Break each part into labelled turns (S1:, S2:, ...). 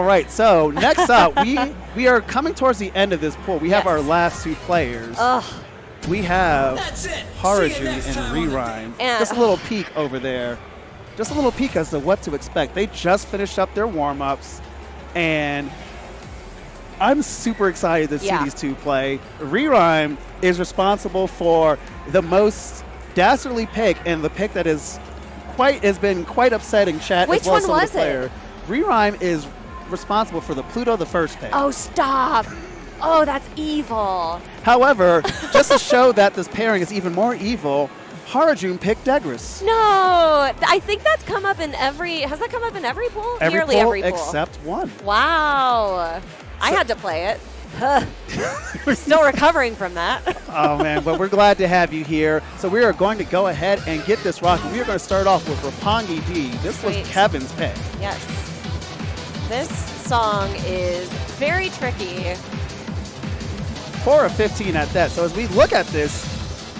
S1: All right, so next up, we are coming towards the end of this pool. We have our last two players. We have Harujun and Rerhyme. Just a little peek over there. Just a little peek as to what to expect. They just finished up their warm-ups, and I'm super excited to see these two play. Rerhyme is responsible for the most dastardly pick, and the pick that has been quite upsetting chat.
S2: Which
S1: as well
S2: one
S1: as some
S2: was
S1: of the player. Rerhyme is responsible for the Pluto, the first pick.
S2: Oh, stop. Oh, that's evil.
S1: However, just to show that this pairing is even more evil, Harujun picked Degris.
S2: No, I think that's come up in every, has that come up in every pool? Nearly every pool.
S1: Except one.
S2: Wow. I had to play it. Still recovering from that.
S1: Oh, man, but we're glad to have you here. So we are going to go ahead and get this rocking. We are going to start off with Ropangid D. This was Kevin's pick.
S2: Yes. This song is very tricky.
S1: 4 of 15 at that. So as we look at this,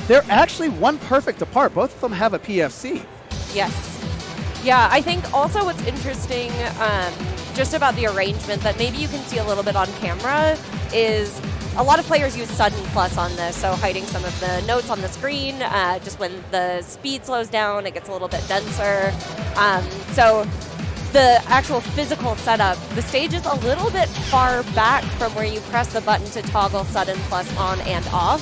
S1: they're actually one perfect apart. Both of them have a PFC.
S2: Yes. Yeah, I think also what's interesting just about the arrangement that maybe you can see a little bit on camera is a lot of players use sudden plus on this, so hiding some of the notes on the screen. Just when the speed slows down, it gets a little bit denser. So the actual physical setup, the stage is a little bit far back from where you press the button to toggle sudden plus on and off.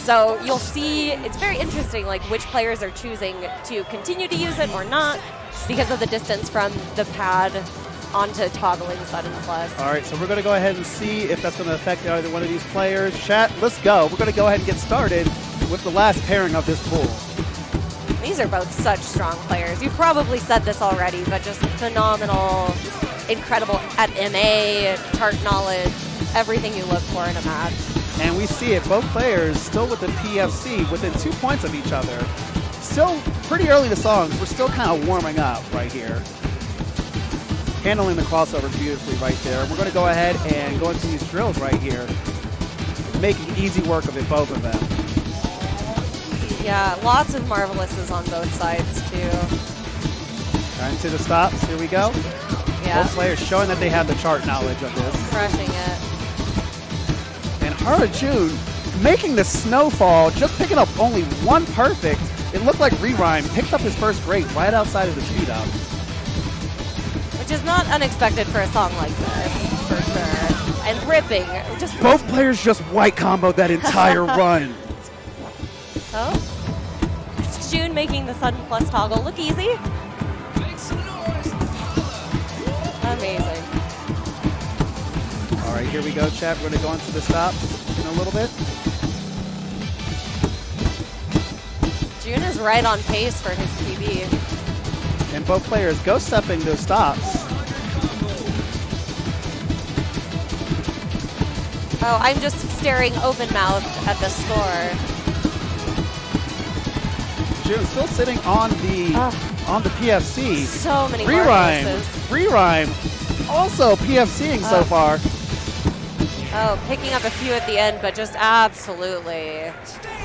S2: So you'll see, it's very interesting, like which players are choosing to continue to use it or not because of the distance from the pad onto toggling sudden plus.
S1: All right, so we're going to go ahead and see if that's going to affect either one of these players. Chat, let's go. We're going to go ahead and get started with the last pairing of this pool.
S2: These are both such strong players. You've probably said this already, but just phenomenal, incredible at MA, chart knowledge, everything you look for in a match.
S1: And we see it, both players still with the PFC within 2 points of each other. Still pretty early in the songs. We're still kind of warming up right here. Handling the crossover beautifully right there. We're going to go ahead and go into these drills right here, making easy work of it, both of them.
S2: Yeah, lots of marvelouses on both sides, too.
S1: Right into the stops. Here we go.
S2: Yeah.
S1: Both players showing that they have the chart knowledge of this.
S2: Crushing it.
S1: And Harujun making the snowfall, just picking up only one perfect. It looked like Rerhyme picked up his first break right outside of the speed up.
S2: Which is not unexpected for a song like this, for sure. And ripping.
S1: Both players just white comboed that entire run.
S2: Oh. June making the sudden plus toggle look easy. Amazing.
S1: All right, here we go, chat. We're going to go into the stop in a little bit.
S2: June is right on pace for his PB.
S1: And both players go-stepping those stops.
S2: Oh, I'm just staring open-mouthed at the score.
S1: June still sitting on the PFC.
S2: So many
S1: Rerhyme also PFCing so far.
S2: Oh, picking up a few at the end, but just absolutely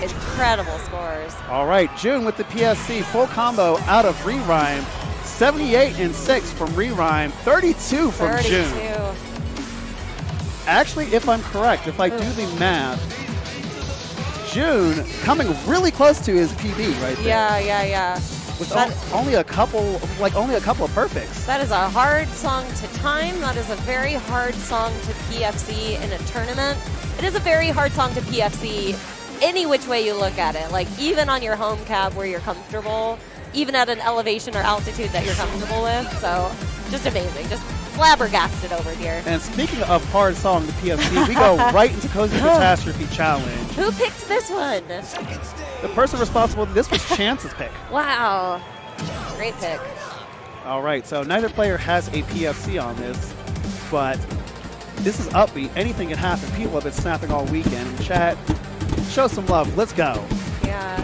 S2: incredible scores.
S1: All right, June with the PFC, full combo out of Rerhyme. 78 and 6 from Rerhyme, 32 from June. Actually, if I'm correct, if I do the math, June coming really close to his PB right there.
S2: Yeah.
S1: With only a couple of perfects.
S2: That is a hard song to time. That is a very hard song to PFC in a tournament. It is a very hard song to PFC any which way you look at it. Like even on your home cab where you're comfortable, even at an elevation or altitude that you're comfortable with. So just amazing. Just flabbergasted over here.
S1: And speaking of hard song to PFC, we go right into Cozy Catastrophe Challenge.
S2: Who picked this one?
S1: The person responsible for this was Chance's pick.
S2: Wow. Great pick.
S1: All right, so neither player has a PFC on this, but this is Upbeat. Anything can happen. People have been snapping all weekend. Chat, show some love. Let's go.
S2: Yeah.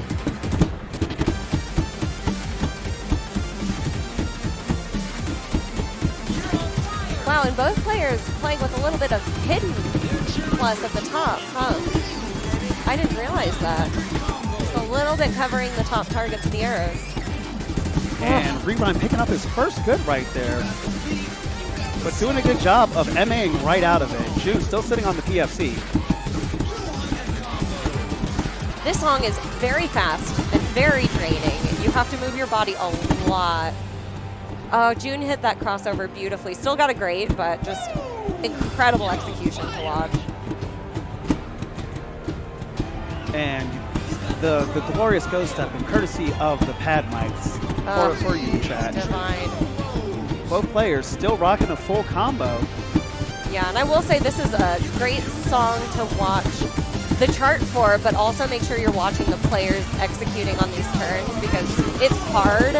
S2: Wow, and both players playing with a little bit of hidden plus at the top, huh? I didn't realize that. Just a little bit covering the top targets of the arrows.
S1: And Rerhyme picking up his first good right there. but doing a good job of MAing right out of it. June still sitting on the PFC.
S2: This song is very fast and very draining. You have to move your body a lot. Oh, June hit that crossover beautifully. Still got a grade, but just incredible execution to watch.
S1: And the glorious ghost step in courtesy of the pad mics for you, chat.
S2: Divine.
S1: Both players still rocking a full combo.
S2: Yeah, and I will say this is a great song to watch the chart for, but also make sure you're watching the players executing on these turns because it's hard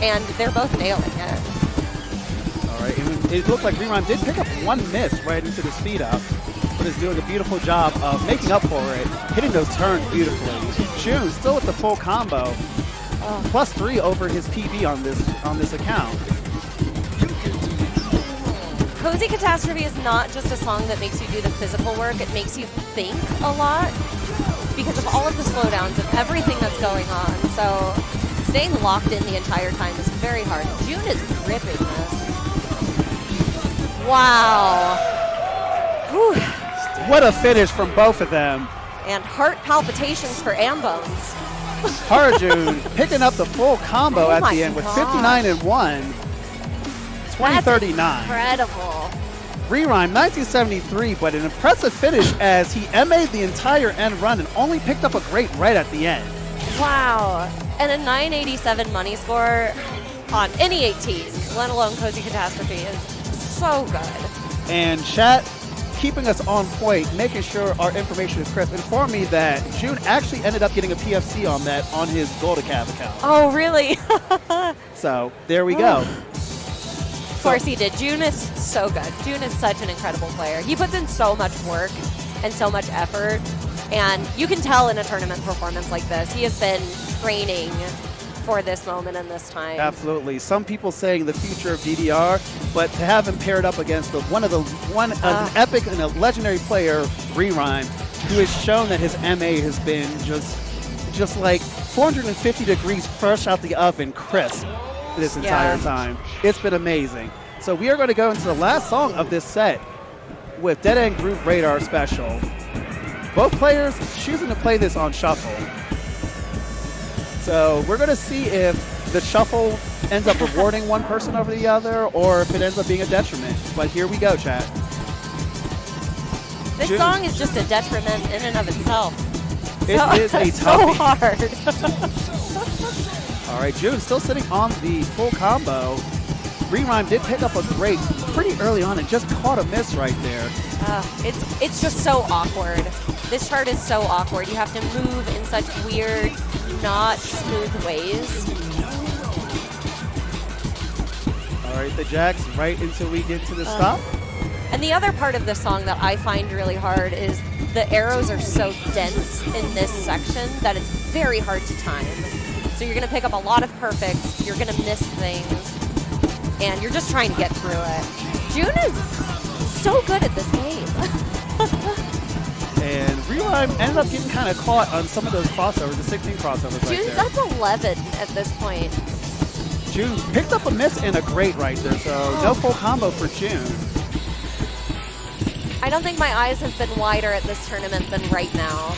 S2: and they're both nailing it.
S1: All right, it looked like Rerhyme did pick up one miss right into the speed up, but is doing a beautiful job of making up for it, hitting those turns beautifully. June still with the full combo, +3 over his PB on this account.
S2: Cozy Catastrophe is not just a song that makes you do the physical work, it makes you think a lot because of all of the slowdowns and everything that's going on. So staying locked in the entire time is very hard. June is gripping this. Wow. Whew.
S1: What a finish from both of them.
S2: And heart palpitations for Ambones.
S1: Harujun picking up the full combo at the end with 59 and 1. 2039.
S2: Incredible.
S1: Rerhyme 1973, but an impressive finish as he MA'd the entire end run and only picked up a great right at the end.
S2: Wow. And a 987 money score on any 18, let alone Cozy Catastrophe, is so good.
S1: And chat, keeping us on point, making sure our information is crisp, informed me that June actually ended up getting a PFC on that on his Goldacab account.
S2: Oh, really?
S1: So there we go.
S2: Of course he did. June is so good. June is such an incredible player. He puts in so much work and so much effort, and you can tell in a tournament performance like this, he has been training for this moment and this time.
S1: Absolutely. Some people saying the future of DDR, but to have him paired up against an epic and a legendary player, Rerhyme, who has shown that his MA has been just like 450 degrees fresh out the oven, crisp this entire time. It's been amazing. So we are going to go into the last song of this set with Dead End Groove Radar Special. Both players choosing to play this on shuffle. So we're going to see if the shuffle ends up rewarding one person over the other or if it ends up being a detriment. But here we go, chat.
S2: This song is just a detriment in and of itself.
S1: It is a
S2: so hard.
S1: All right, June still sitting on the full combo. Rerhyme did pick up a great pretty early on and just caught a miss right there.
S2: It's just so awkward. This chart is so awkward. You have to move in such weird, not smooth ways.
S1: All right, the jacks right until we get to the stop.
S2: And the other part of the song that I find really hard is the arrows are so dense in this section that it's very hard to time. So you're going to pick up a lot of perfects, you're going to miss things, and you're just trying to get through it. June is so good at this game.
S1: And Rerhyme ended up getting kind of caught on some of those crossovers, the 16 crossovers right there.
S2: That's 11 at this point.
S1: June picked up a miss and a great right there, so no full combo for June.
S2: I don't think my eyes have been wider at this tournament than right now.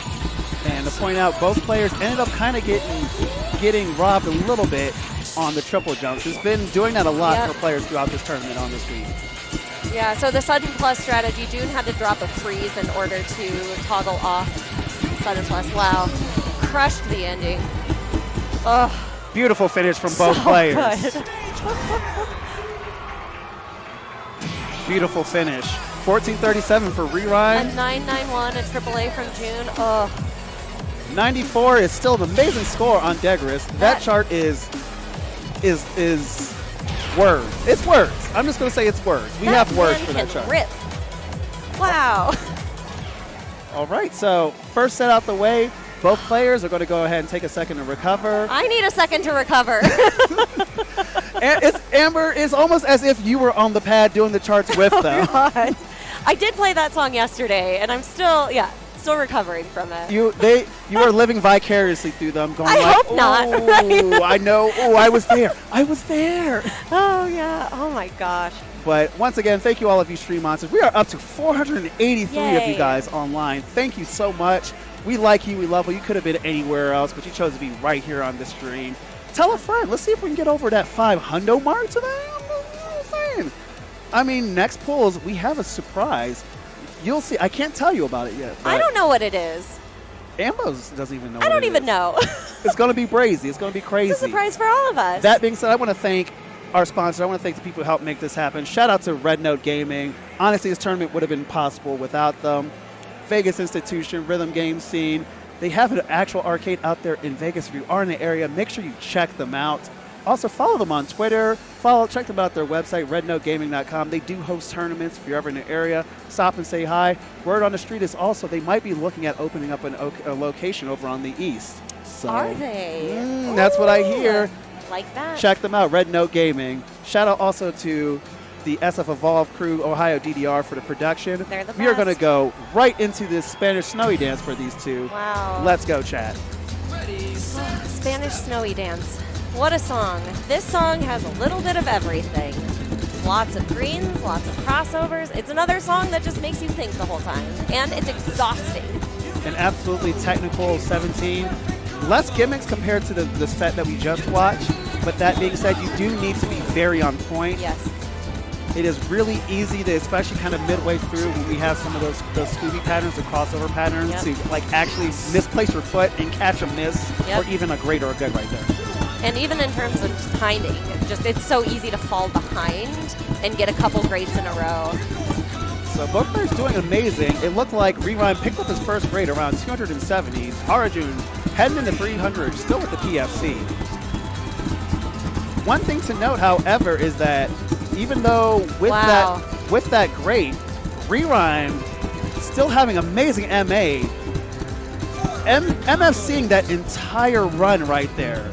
S1: And to point out, both players ended up kind of getting robbed a little bit on the triple jumps. He's been doing that a lot for players throughout this tournament on this week.
S2: Yeah, so the sudden plus strategy, June had to drop a freeze in order to toggle off sudden plus. Wow, crushed the ending. Oh,
S1: beautiful finish from both players.
S2: Good.
S1: Beautiful finish. 1437 for Rerhyme.
S2: A 991, a AAA from June. Oh.
S1: 94 is still an amazing score on Degris. That chart is words. It's words. I'm just going to say it's words. We have words for that chart.
S2: Rip. Wow.
S1: All right, so first set out the way. Both players are going to go ahead and take a second to recover.
S2: I need a second to recover.
S1: And Amber, it's almost as if you were on the pad doing the charts with them.
S2: God. I did play that song yesterday, and I'm still recovering from it.
S1: You are living vicariously through them, going
S2: I hope not.
S1: Right? I know. Oh, I was there. I was there.
S2: Oh, yeah. Oh, my gosh.
S1: But once again, thank you all of you stream monsters. We are up to 483
S2: Yay.
S1: of you guys online. Thank you so much. We like you. We love you. You could have been anywhere else, but you chose to be right here on the stream. Tell a friend. Let's see if we can get over that 500 mark today. I'm saying. I mean, next polls, we have a surprise. You'll see. I can't tell you about it yet.
S2: I don't know what it is.
S1: Ambos doesn't even know.
S2: I don't even know.
S1: It's going to be brazy. It's going to be crazy.
S2: It's a surprise for all of us.
S1: That being said, I want to thank our sponsor. I want to thank the people who helped make this happen. Shout out to Red Note Gaming. Honestly, this tournament would have been possible without them. Vegas Institution, Rhythm Game Scene. They have an actual arcade out there in Vegas. If you are in the area, make sure you check them out. Also, follow them on Twitter. Check them out at their website, rednotegaming.com. They do host tournaments. If you're ever in the area, stop and say hi. Word on the street is also they might be looking at opening up a location over on the east. So,
S2: are they?
S1: That's what I hear.
S2: Like that.
S1: Check them out, Red Note Gaming. Shout out also to the SF Evolve crew, Ohio DDR, for the production.
S2: They're the best.
S1: We are going to go right into this Spanish snowy dance for these two.
S2: Wow.
S1: Let's go, chat.
S2: Spanish snowy dance. What a song. This song has a little bit of everything. Lots of greens, lots of crossovers. It's another song that just makes you think the whole time. And it's exhausting.
S1: An absolutely technical 17. Less gimmicks compared to the set that we just watched. But that being said, you do need to be very on point.
S2: Yes.
S1: It is really easy to, especially kind of midway through when we have some of those Scooby patterns, the crossover patterns, to like actually misplace your foot and catch a miss, or even a great or a good right there.
S2: And even in terms of timing, it's so easy to fall behind and get a couple greats in a row.
S1: So both players doing amazing. It looked like Rerime picked up his first grade around 270s. Harujun heading into 300, still with the PFC. One thing to note, however, is that even though with that grade, Rerime still having amazing MA, MFCing that entire run right there.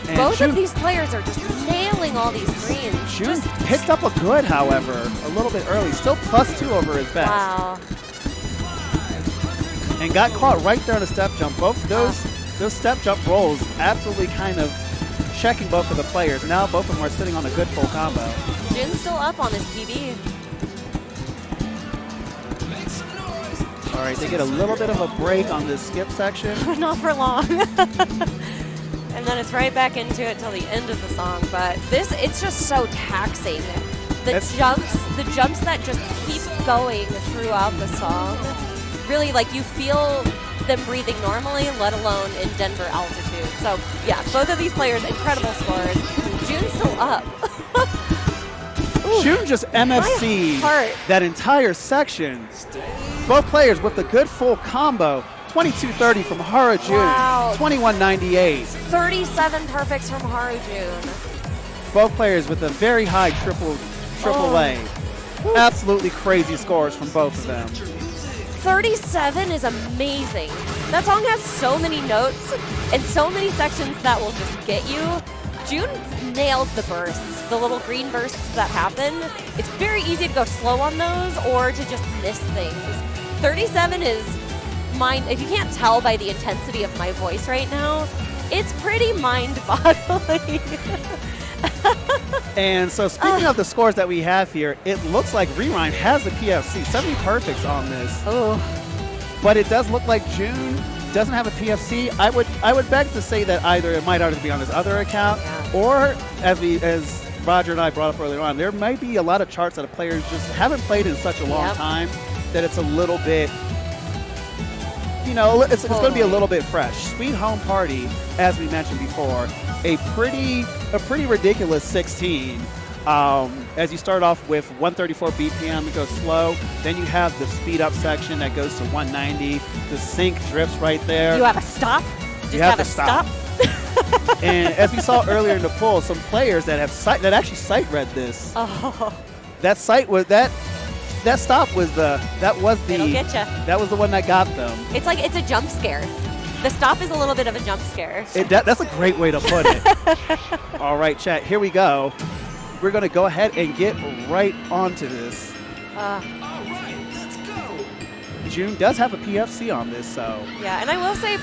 S1: And
S2: both of these players are just nailing all these greens.
S1: June picked up a good, however, a little bit early. Still +2 over his best.
S2: Wow.
S1: And got caught right there on a step jump. Both those step jump rolls absolutely kind of checking both of the players. Now both of them are sitting on a good full combo.
S2: Jun's still up on his PB.
S1: All right, they get a little bit of a break on this skip section.
S2: Not for long. And then it's right back into it till the end of the song. But it's just so taxing. The jumps that just keep going throughout the song. Really, like, you feel them breathing normally, let alone in Denver altitude. So yeah, both of these players, incredible scores. Jun's still up.
S1: June just MFC'd that entire section. Both players with a good full combo. 22-30 from Harujun.
S2: Wow.
S1: 21-98.
S2: 37 perfects from Harujun.
S1: Both players with a very high triple A. Absolutely crazy scores from both of them.
S2: 37 is amazing. That song has so many notes and so many sections that will just get you. June nailed the bursts, the little green bursts that happen. It's very easy to go slow on those or to just miss things. 37 is if you can't tell by the intensity of my voice right now, it's pretty mind-boggling.
S1: And so speaking of the scores that we have here, it looks like Rerime has the PFC, 70 perfects on this.
S2: Oh.
S1: But it does look like June doesn't have a PFC. I would beg to say that either it might already be on his other account, or as Roger and I brought up earlier on, there might be a lot of charts that players just haven't played in such a long time that it's a little bit, it's going to be a little bit fresh. Sweet Home Party, as we mentioned before, a pretty ridiculous 16. As you start off with 134 BPM, it goes slow. Then you have the speed up section that goes to 190. The sync drifts right there.
S2: You have a stop?
S1: You have to stop. And as we saw earlier in the poll, some players that actually sight read this.
S2: Oh.
S1: That stop was
S2: It'll get you.
S1: That was the one that got them.
S2: It's like it's a jump scare. The stop is a little bit of a jump scare.
S1: That's a great way to put it. All right, chat, here we go. We're going to go ahead and get right onto this.
S3: All right, let's go.
S1: June does have a PFC on this, so.
S2: Yeah, and I will say,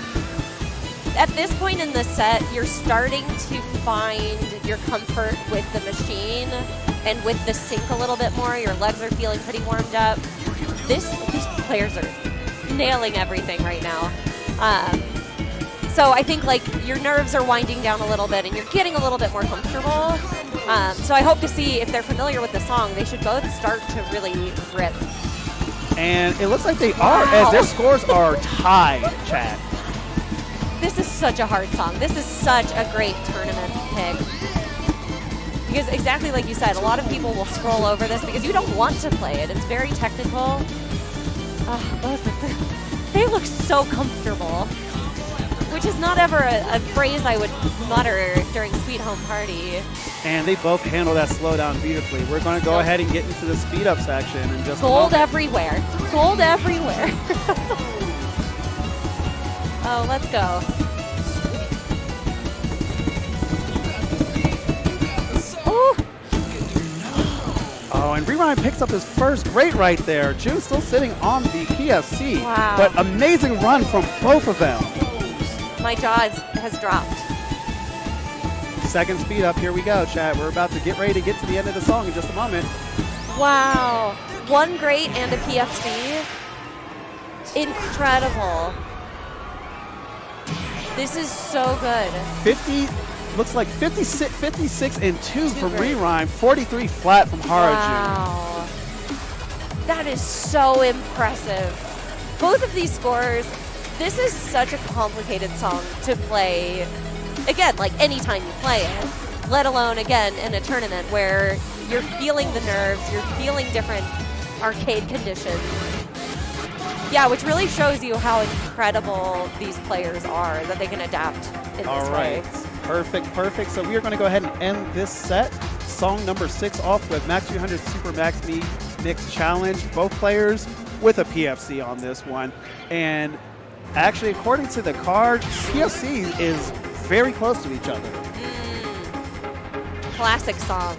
S2: at this point in the set, you're starting to find your comfort with the machine and with the sync a little bit more. Your legs are feeling pretty warmed up. These players are nailing everything right now. So I think like your nerves are winding down a little bit and you're getting a little bit more comfortable. So I hope to see if they're familiar with the song, they should both start to really rip.
S1: And it looks like they are, as their scores are tied, chat.
S2: This is such a hard song. This is such a great tournament pick. Because exactly like you said, a lot of people will scroll over this because you don't want to play it. It's very technical. Both of them, they look so comfortable, which is not ever a phrase I would mutter during Sweet Home Party.
S1: And they both handle that slowdown beautifully. We're going to go ahead and get into the speed up section in just
S2: Gold everywhere. Gold everywhere. Oh, let's go. Ooh.
S1: Oh, and Rewind picks up his first great right there. June still sitting on the PFC.
S2: Wow.
S1: But amazing run from both of them.
S2: My jaw has dropped.
S1: Second speed up, here we go, chat. We're about to get ready to get to the end of the song in just a moment.
S2: Wow. One great and a PFC. Incredible. This is so good.
S1: 50, looks like 56 and 2 from
S2: great.
S1: Rerime, 43 flat from Harujun.
S2: Wow. That is so impressive. Both of these scores, this is such a complicated song to play. Again, like anytime you play it, let alone, again, in a tournament where you're feeling the nerves, you're feeling different arcade conditions. Yeah, which really shows you how incredible these players are, that they can adapt in this way.
S1: Perfect. So we are going to go ahead and end this set. Song number 6 off with Max 300 Super Max Mix Challenge. Both players with a PFC on this one. And actually, according to the card, PFC is very close to each other.
S2: Classic song.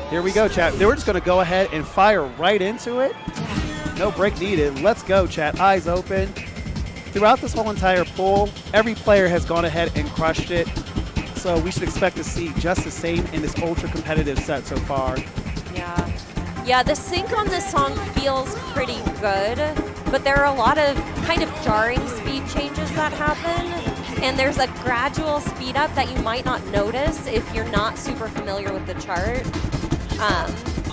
S1: Here we go, chat. We're just going to go ahead and fire right into it. No break needed. Let's go, chat. Eyes open. Throughout this whole entire pool, every player has gone ahead and crushed it. So we should expect to see just the same in this ultra-competitive set so far.
S2: Yeah, the sync on this song feels pretty good, but there are a lot of kind of jarring speed changes that happen. And there's a gradual speed up that you might not notice if you're not super familiar with the chart.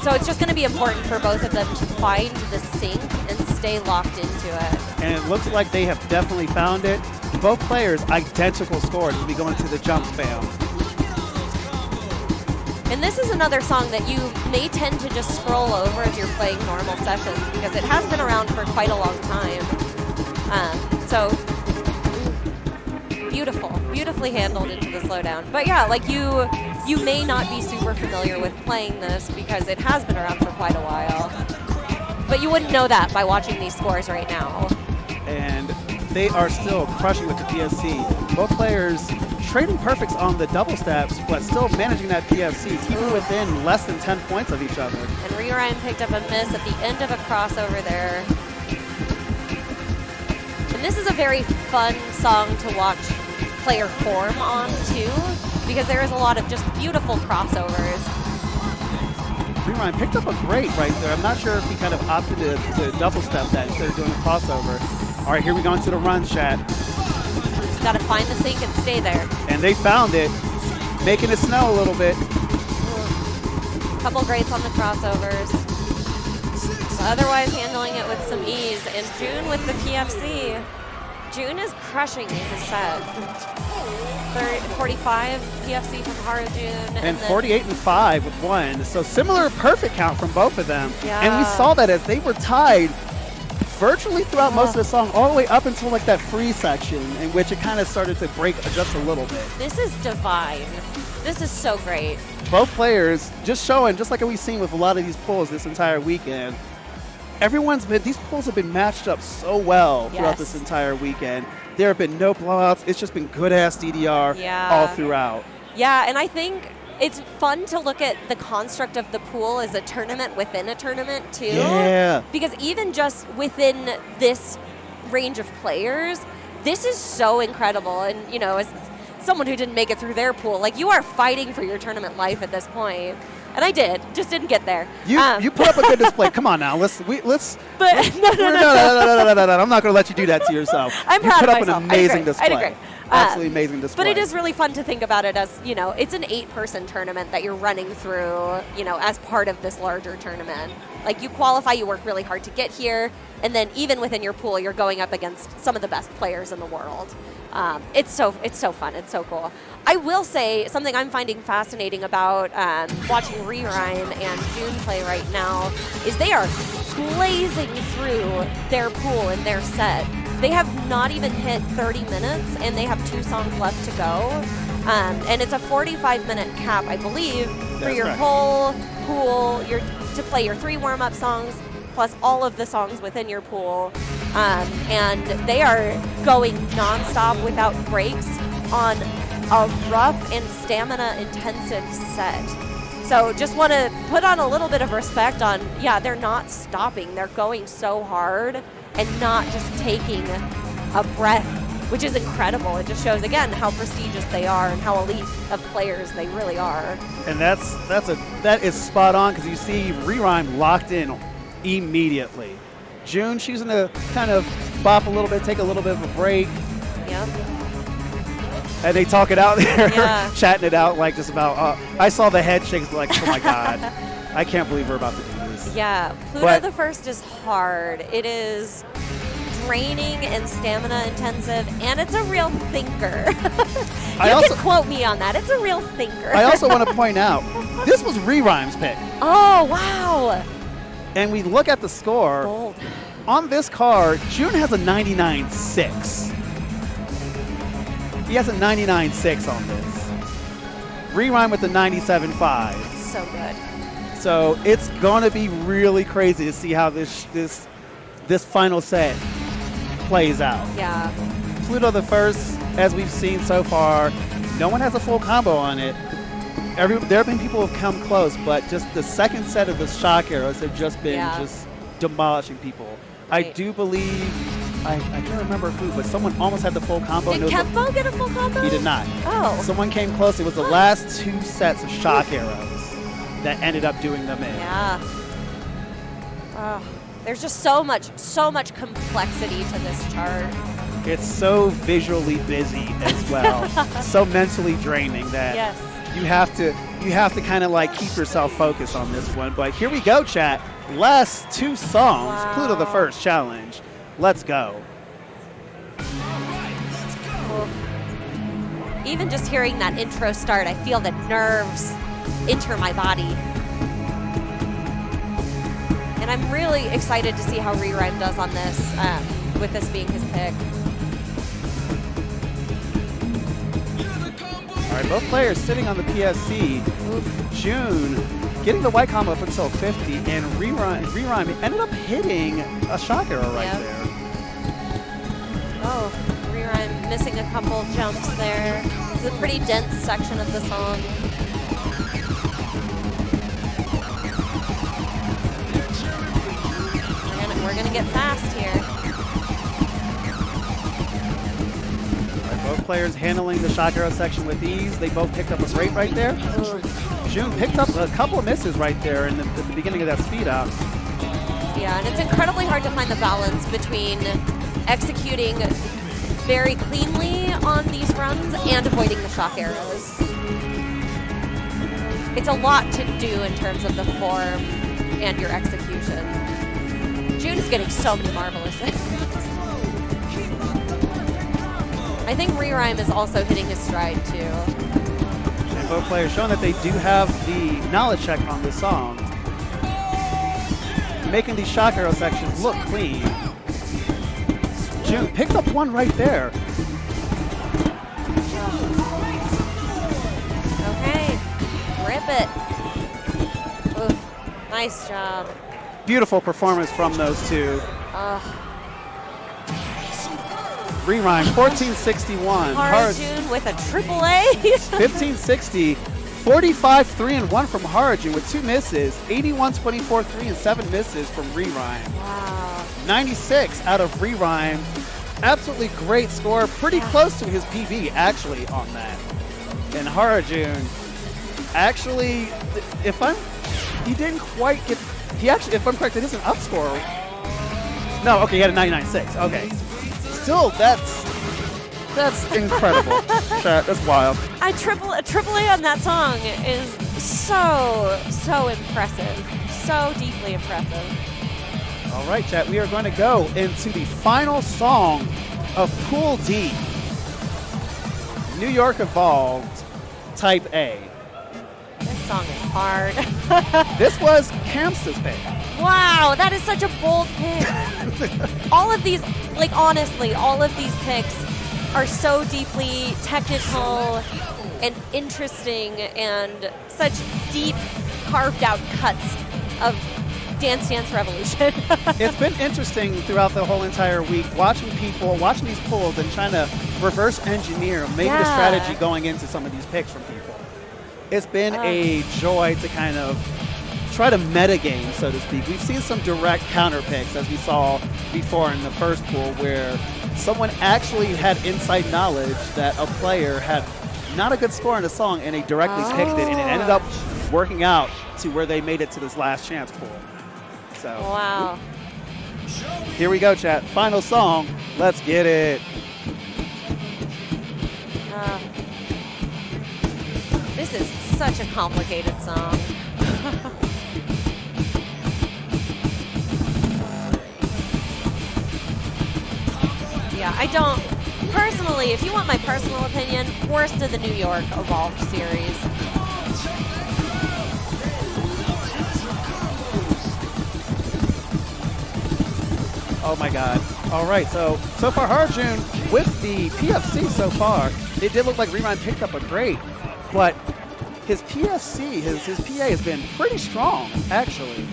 S2: So it's just going to be important for both of them to find the sync and stay locked into it.
S1: And it looks like they have definitely found it. Both players, identical scores as we go into the jump spam.
S2: And this is another song that you may tend to just scroll over as you're playing normal sessions because it has been around for quite a long time. So beautifully handled into the slowdown. But yeah, like you may not be super familiar with playing this because it has been around for quite a while. But you wouldn't know that by watching these scores right now.
S1: And they are still crushing with the PFC. Both players trading perfects on the double steps, but still managing that PFC, keeping within less than 10 points of each other.
S2: And Rerime picked up a miss at the end of a crossover there. And this is a very fun song to watch player form on too, because there is a lot of just beautiful crossovers.
S1: Rerime picked up a great right there. I'm not sure if he kind of opted to double step that instead of doing a crossover. All right, here we go into the run, chat.
S2: Just gotta find the sync and stay there.
S1: And they found it, making it snow a little bit.
S2: Couple greats on the crossovers. Otherwise handling it with some ease. And June with the PFC. June is crushing his set. 45 PFC from Harujun.
S1: And 48 and 5 with one. So similar perfect count from both of them.
S2: Yeah.
S1: And we saw that as they were tied virtually throughout most of the song, all the way up until like that free section in which it kind of started to break just a little bit.
S2: This is divine. This is so great.
S1: Both players just showing, just like we've seen with a lot of these pulls this entire weekend, these pulls have been matched up so well throughout this entire weekend. There have been no blowouts. It's just been good-ass DDR all throughout.
S2: Yeah, and I think it's fun to look at the construct of the pool as a tournament within a tournament, too.
S1: Yeah.
S2: Because even just within this range of players, this is so incredible. And, you know, as someone who didn't make it through their pool, like, you are fighting for your tournament life at this point. And I did, just didn't get there.
S1: You put up a good display. Come on now, let's.
S2: But
S1: No. I'm not going to let you do that to yourself.
S2: I'm proud
S1: of myself. You put
S2: myself.
S1: up an amazing display.
S2: I did great.
S1: Absolutely amazing display.
S2: But it is really fun to think about it as, you know, it's an 8-person tournament that you're running through, you know, as part of this larger tournament. Like, you qualify, you work really hard to get here, and then even within your pool, you're going up against some of the best players in the world. It's so fun. It's so cool. I will say something I'm finding fascinating about watching Rerhyme and June play right now is they are blazing through their pool and their set. They have not even hit 30 minutes, and they have 2 songs left to go. And it's a 45-minute cap, I believe, for your whole pool, to play your 3 warm-up songs, plus all of the songs within your pool. And they are going nonstop without breaks on a rough and stamina-intensive set. So just want to put on a little bit of respect on, yeah, they're not stopping. They're going so hard and not just taking a breath, which is incredible. It just shows, again, how prestigious they are and how elite of players they really are.
S1: And that is spot on, because you see Rerhyme locked in immediately. June, she's going to kind of bop a little bit, take a little bit of a break.
S2: Yep.
S1: And they talk it out there,
S2: Yeah.
S1: chatting it out like just about, I saw the head shakes like, oh my God, I can't believe we're about to do this.
S2: Yeah, Pluto the first is hard. It is draining and stamina intensive, and it's a real thinker. You can quote me on that. It's a real thinker.
S1: I also want to point out, this was Rerhyme's pick.
S2: Oh, wow.
S1: And we look at the score.
S2: Bold.
S1: On this card, June has a 99.6. He has a 99.6 on this. Rerhyme with the 97.5.
S2: So good.
S1: So it's going to be really crazy to see how this final set plays out.
S2: Yeah.
S1: Pluto the first, as we've seen so far, no one has a full combo on it. There have been people who have come close, but just the second set of the shock arrows have just been just demolishing people.
S2: Right.
S1: I do believe, I can't remember who, but someone almost had the full combo.
S2: Did Kempo get a full combo?
S1: He did not.
S2: Oh.
S1: Someone came close. It was the last 2 sets of shock arrows that ended up doing them in.
S2: Yeah. Oh, there's just so much complexity to this chart.
S1: It's so visually busy as well, so mentally draining that you have to kind of like keep yourself focused on this one. But here we go, chat. Last 2 songs.
S2: Wow.
S1: Pluto the first challenge. Let's go.
S2: Cool. Even just hearing that intro start, I feel the nerves enter my body. And I'm really excited to see how Rerhyme does on this, with this being his pick.
S1: All right, both players sitting on the PSC.
S2: Oof.
S1: June getting the white combo up until 50, and Rerhyme ended up hitting a shock arrow right there.
S2: Oh, Rerhyme missing a couple jumps there. It's a pretty dense section of the song. We're gonna get fast here.
S1: Both players handling the shock arrow section with ease. They both picked up a great right there.
S2: Ooh.
S1: June picked up a couple of misses right there in the beginning of that speed out.
S2: Yeah, and it's incredibly hard to find the balance between executing very cleanly on these runs and avoiding the shock arrows. It's a lot to do in terms of the form and your execution. June is getting so many marvelous hits. I think Rerhyme is also hitting his stride too.
S1: And both players showing that they do have the knowledge check on the song, making these shock arrow sections look clean. June picked up one right there.
S2: Okay, rip it. Oof, nice job.
S1: Beautiful performance from those two. Rerhyme, 1461.
S2: Harujun with a triple A.
S1: 1560. 45, 3 and 1 from Harujun with 2 misses. 81, 24, 3 and 7 misses from Rerhyme.
S2: Wow.
S1: 96 out of Rerhyme. Absolutely great score. Pretty close to his PB, actually, on that. And Harujun, actually, he didn't quite get, he actually, if I'm correct, it is an up score. No, okay, he had a 99.6. Okay. Still, that's incredible. Chat, that's wild.
S2: A triple A on that song is so impressive. So deeply impressive.
S1: All right, chat, we are going to go into the final song of Pool D. New York Evolved, Type A.
S2: This song is hard.
S1: This was Kamsta's pick.
S2: Wow, that is such a bold pick. All of these, like honestly, all of these picks are so deeply technical and interesting and such deep carved out cuts of Dance Dance Revolution.
S1: It's been interesting throughout the whole entire week watching these polls and trying to reverse engineer maybe the strategy going into some of these picks from people. It's been a joy to kind of try to metagame, so to speak. We've seen some direct counter picks, as we saw before in the first pool, where someone actually had inside knowledge that a player had not a good score in a song and they directly picked it, and it ended up working out to where they made it to this last chance pool. So,
S2: wow.
S1: Here we go, chat. Final song. Let's get it.
S2: This is such a complicated song. Yeah, I don't, personally, if you want my personal opinion, worst of the New York Evolved series.
S1: Oh my god. All right, so far Harujun with the PFC so far, it did look like Rerime picked up a great, but his PFC, his PA has been pretty strong, actually.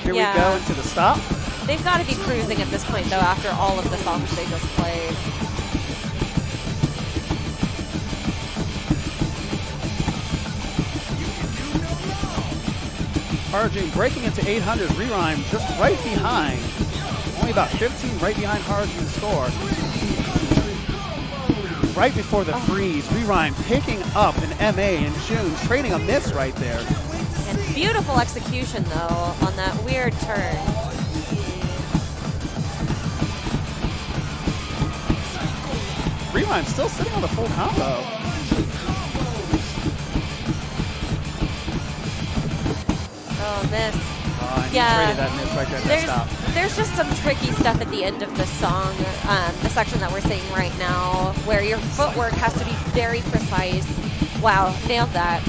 S1: Here we go into the stop.
S2: They've got to be cruising at this point, though, after all of the songs they just played.
S1: Harujun breaking into 800, Rerime just right behind. Only about 15 right behind Harujun's score. Right before the freeze, Rerime picking up an MA in June, trading a miss right there.
S2: And beautiful execution, though, on that weird turn.
S1: Rerime still sitting on the full combo.
S2: Oh, miss.
S1: And he traded that miss right there at that stop.
S2: There's just some tricky stuff at the end of the song, the section that we're seeing right now, where your footwork has to be very precise. Wow, nailed that.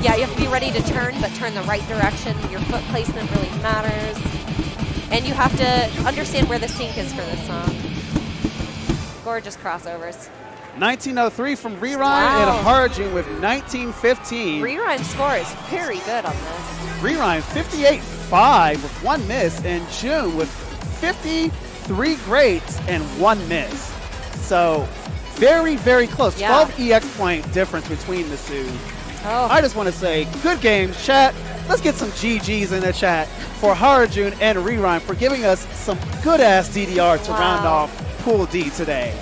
S2: Yeah, you have to be ready to turn, but turn the right direction. Your foot placement really matters. And you have to understand where the sync is for this song. Gorgeous crossovers.
S1: 1903 from Rerime and Harujun with 1915.
S2: Rerime's score is very good on this.
S1: Rerime 58.5 with one miss, and June with 53 greats and one miss. So very, very close. 12 EX point difference between the two. I just want to say, good game, chat. Let's get some GGs in the chat for Harujun and Rerime for giving us some good-ass DDR to round off Pool D today.